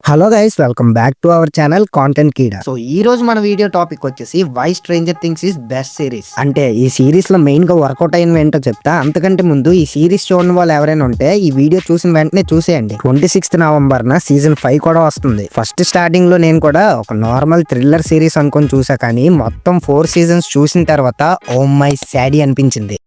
Hello guys, welcome back to our channel content Keeda. So ఈ రోజు మన వీడియో టాపిక్ వచ్చేసి why stranger things is best series. అంటే ఈ సిరీస్ లో మెయిన్ గా వర్కౌట్ అయిన ఏంటో చెప్తా. అంతకంటే ముందు ఈ సిరీస్ చూడని వాళ్ళు ఎవరైనా ఉంటే ఈ వీడియో చూసిన వెంటనే చూసేయండి. 26 నవంబర్ సీజన్ 5 కూడా వస్తుంది. ఫస్ట్ స్టార్టింగ్ లో నేను కూడా ఒక నార్మల్ థ్రిల్లర్ సిరీస్ అనుకొని చూసా, కానీ మొత్తం 4 సీజన్స్ చూసిన తర్వాత ఓ మై సాడీ అనిపించింది.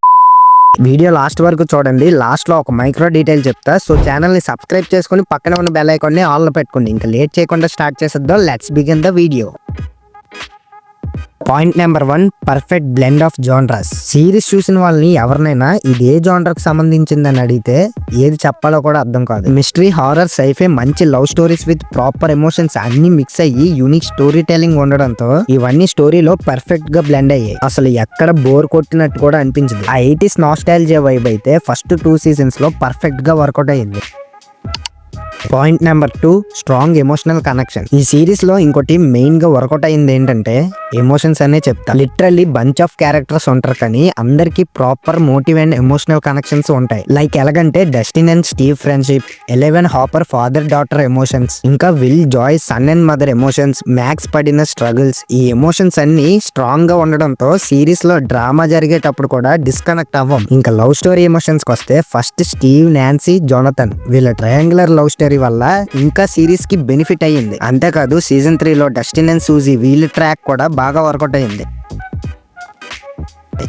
వీడియో లాస్ట్ వరకు చూడండి. లాస్ట్ లో ఒక మైక్రో డీటెయిల్ చెప్తా. సో ఛానల్ ని సబ్స్క్రైబ్ చేసుకుని పక్కన ఉన్న బెల్ ఐకాన్ ని ఆన్ లో పెట్టుకోండి. ఇంకా లేట్ చేయకుండా స్టార్ట్ చేసేద్దాం. Let's begin the video. Point number 1, perfect blend of genres. Series చూసిన వాళ్ళని ఎవరినైనా ఇది ఏ జానర్ కి సంబంధించిందని అడిగితే ఏది చెప్పాలో కూడా అర్థం కాదు. మిస్టరీ, హారర్, సైఫై, మంచి love stories with proper emotions అన్ని మిక్స్ అయ్యి యూనిక్ స్టోరీ టెల్లింగ్ ఉండడంతో ఇవన్నీ స్టోరీలో పర్ఫెక్ట్ గా బ్లెండ్ అయ్యాయి. అసలు ఎక్కడ బోర్ కొట్టినట్టు కూడా అనిపించింది. ఆ 80s నాస్టాల్జియా వైబ్ అయితే ఫస్ట్ 2 సీజన్స్ లో పర్ఫెక్ట్ గా వర్కౌట్ అయ్యింది. Point number 2, strong emotional connection. ఈ సిరీస్ లో ఇంకోటి మెయిన్ గా వర్కౌట్ అయింది ఏంటంటే ఎమోషన్స్ అనే చెప్తా. లిటరల్లీ బంచ్ ఆఫ్ క్యారెక్టర్స్ ఉంటారు, కానీ అందరికి proper motive and emotional connections ఉంటాయి. లైక్ ఎలాగంటే Dustin and Steve friendship, 11 Hopper father daughter emotions, ఇంకా Will Joy son and mother emotions, Max పడిన స్ట్రగుల్స్. ఈ ఎమోషన్స్ అన్ని స్ట్రాంగ్ గా ఉండడంతో సిరీస్ లో డ్రామా జరిగేటప్పుడు కూడా డిస్కనెక్ట్ అవ్వం. ఇంకా లవ్ స్టోరీ ఎమోషన్స్ కి వస్తే ఫస్ట్ స్టీవ్, నాన్సీ, జోనథన్ వీళ్ళ ట్రయాంగులర్ లవ్ స్టోరీ వల్ల ఇంకా సిరీస్ కి బెనిఫిట్ అయ్యింది. అంతేకాదు సీజన్ 3 లో డస్టిన్ అండ్ సూజీ వీళ్ళ ట్రాక్ కూడా బాగా వర్కౌట్ అయ్యింది.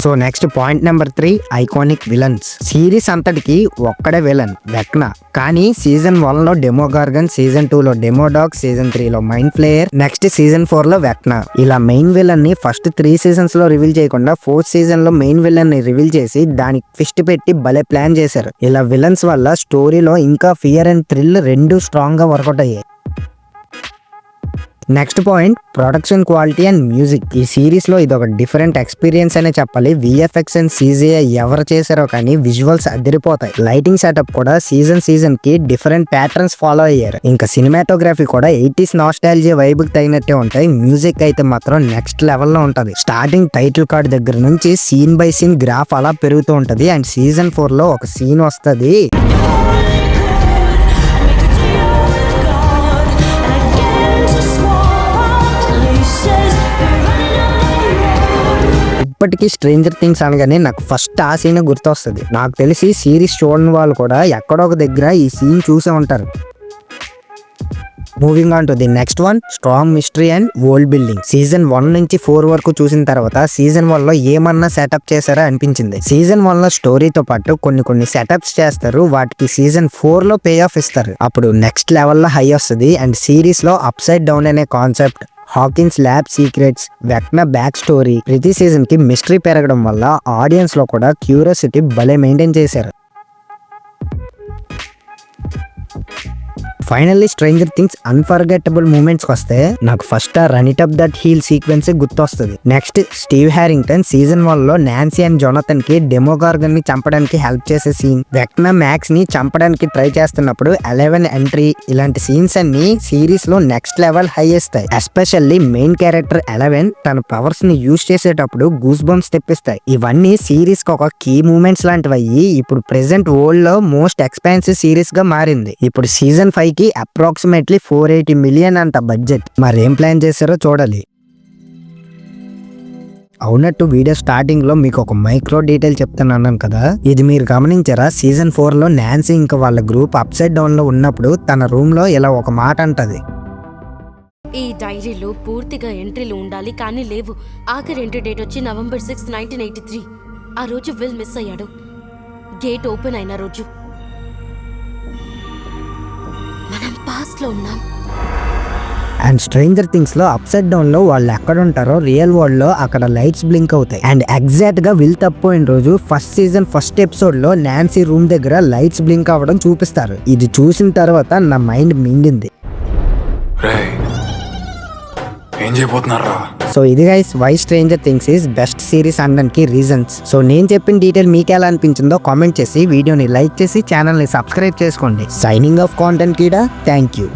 So next point number 3, iconic villains. Series అంతటికి ఒక్కడే విలన్, వెక్నా. కానీ సీజన్ 1 లో డెమోగార్గన్, సీజన్ 2 లో డెమోడాగ్, సీజన్ 3 లో మైండ్ ఫ్లేయర్, నెక్స్ట్ సీజన్ 4 లో వెక్నా. ఇలా మెయిన్ విలన్ ని ఫస్ట్ 3 సీజన్స్ లో రివీల్ చేయకుండా 4th సీజన్ లో మెయిన్ విలన్ ని రివీల్ చేసి దానికి ట్విస్ట్ పెట్టి భలే ప్లాన్ చేశారు. ఇలా విలన్స్ వల్ల స్టోరీలో ఇంకా ఫియర్ అండ్ థ్రిల్ రెండు స్ట్రాంగ్ గా వర్కౌట్ అయ్యాయి. Next point, production quality and music. ఈ సిరీస్ లో ఇది ఒక డిఫరెంట్ ఎక్స్పీరియన్స్ అనే చెప్పాలి. విఎఫ్ఎక్స్ అండ్ CGI ఎవరు చేశారో కానీ విజువల్స్ అదిరిపోతాయి. లైటింగ్ సెటప్ కూడా సీజన్ కి డిఫరెంట్ ప్యాటర్న్స్ ఫాలో అయ్యారు. ఇంకా సినిమాటోగ్రఫీ కూడా 80s నాస్టాల్జియా వైబ్ కి తగినట్టే ఉంటాయి. మ్యూజిక్ అయితే మాత్రం నెక్స్ట్ లెవెల్ లో ఉంటది. స్టార్టింగ్ టైటిల్ కార్డ్ దగ్గర నుంచి సీన్ బై సీన్ గ్రాఫ్ అలా పెరుగుతూ ఉంటది. అండ్ సీజన్ 4 లో ఒక సీన్ వస్తది, ఇప్పటికీ స్ట్రేంజర్ థింగ్స్ అనగానే నాకు ఫస్ట్ ఆ సీన్ గుర్తొస్తుంది. నాకు తెలిసి సిరీస్ చూడని వాళ్ళు కూడా ఎక్కడో ఒక దగ్గర ఈ సీన్ చూసే ఉంటారు. Moving on to the next one, strong mystery and world building. Season 1 నుంచి 4 వరకు చూసిన తర్వాత సీజన్ 1 లో ఏమన్నా సెటప్ చేశారా అనిపించింది. సీజన్ 1 లో స్టోరీతో పాటు కొన్ని సెటప్స్ చేస్తారు, వాటికి సీజన్ 4 లో పే ఆఫ్ ఇస్తారు. అప్పుడు నెక్స్ట్ లెవెల్ లో హై వస్తుంది. అండ్ సిరీస్ లో అప్ సైడ్ డౌన్ అనే concept, Hawkins lab secrets, Vecna back story, ప్రతి సీజన్ కి మిస్టరీ పెరగడం వల్ల ఆడియన్స్ లో కూడా క్యూరియాసిటీ భలే మెయింటైన్ చేశారు. Finally Stranger Things unforgettable moments వస్తే నాకు ఫస్ట్ ఆ run it up that hill sequence గుర్తొస్తుంది. నెక్స్ట్ స్టీవ్ హ్యారింగ్టన్ సీజన్ 1 లో నాన్సీ అండ్ జోనథన్ కి డెమోగార్గన్ ని చంపడానికి హెల్ప్ చేసే సీన్, వెక్నా మ్యాక్స్ ని చంపడానికి ట్రై చేస్తున్నప్పుడు 11 ఎంట్రీ, ఇలాంటి సీన్స్ అన్ని సిరీస్ లో నెక్స్ట్ లెవెల్ హై ఇస్తాయి. ఎస్పెషల్లీ మెయిన్ క్యారెక్టర్ 11 తన పవర్స్ ని యూజ్ చేసేటప్పుడు గూస్ బంప్స్ తెప్పిస్తాయి. ఇవన్నీ సిరీస్ కి ఒక కీ మూమెంట్స్ లాంటివి అయ్యి ఇప్పుడు ప్రెసెంట్ వరల్డ్ లో మోస్ట్ ఎక్స్పెన్సివ్ సిరీస్ గా మారింది. ఇప్పుడు సీజన్ 5 కి అప్రాక్సిమేట్లీ 480 మిలియన్ అంత బడ్జెట్. మరేం ప్లాన్ చేశారో చూడాలి. అవునట్టు వీడియో స్టార్టింగ్ లో మీకు ఒక మైక్రో డీటెయిల్ చెప్తాను కదా, ఇది మీరు గమనించారా? సీజన్ 4 లో నాన్సీ ఇంకా వాళ్ళ గ్రూప్ అప్ సైడ్ డౌన్ లో ఉన్నప్పుడు తన రూమ్ లో ఇలా ఒక మాట అంటది, ఈ డైరీలో పూర్తిగా ఎంట్రీలు ఉండాలి కానీ లేవు. ఆఖరి ఎంట్రీ డేట్ వచ్చి నవంబర్ 6, 1983. ఆ రోజు విల్ మిస్ అయ్యాడు. గేట్ ఓపెన్ అయిన రోజు. మనం పాస్ట్ లో ఉన్నాం. అండ్ స్ట్రేంజర్ థింగ్స్ లో అప్ సైడ్ డౌన్ లో వాళ్ళు ఎక్కడ ఉంటారో రియల్ వరల్డ్ లో అక్కడ లైట్స్ బ్లింక్ అవుతాయి. అండ్ ఎగ్జాక్ట్ గా విల్ తప్పిపోయిన రోజు ఫస్ట్ సీజన్ ఫస్ట్ ఎపిసోడ్ లో నాన్సీ రూమ్ దగ్గర లైట్స్ బ్లింక్ అవ్వడం చూపిస్తారు. ఇది చూసిన తర్వాత నా మైండ్ మింగింది. సో ఇది guys why stranger things is best series అనడానికి రీజన్స్. సో నేను చెప్పిన డీటెయిల్ మీకు ఎలా అనిపించిందో కామెంట్ చేసి వీడియోని లైక్ చేసి ఛానల్ ని సబ్స్క్రైబ్ చేసుకోండి. Signing off content Keeda. Thank you.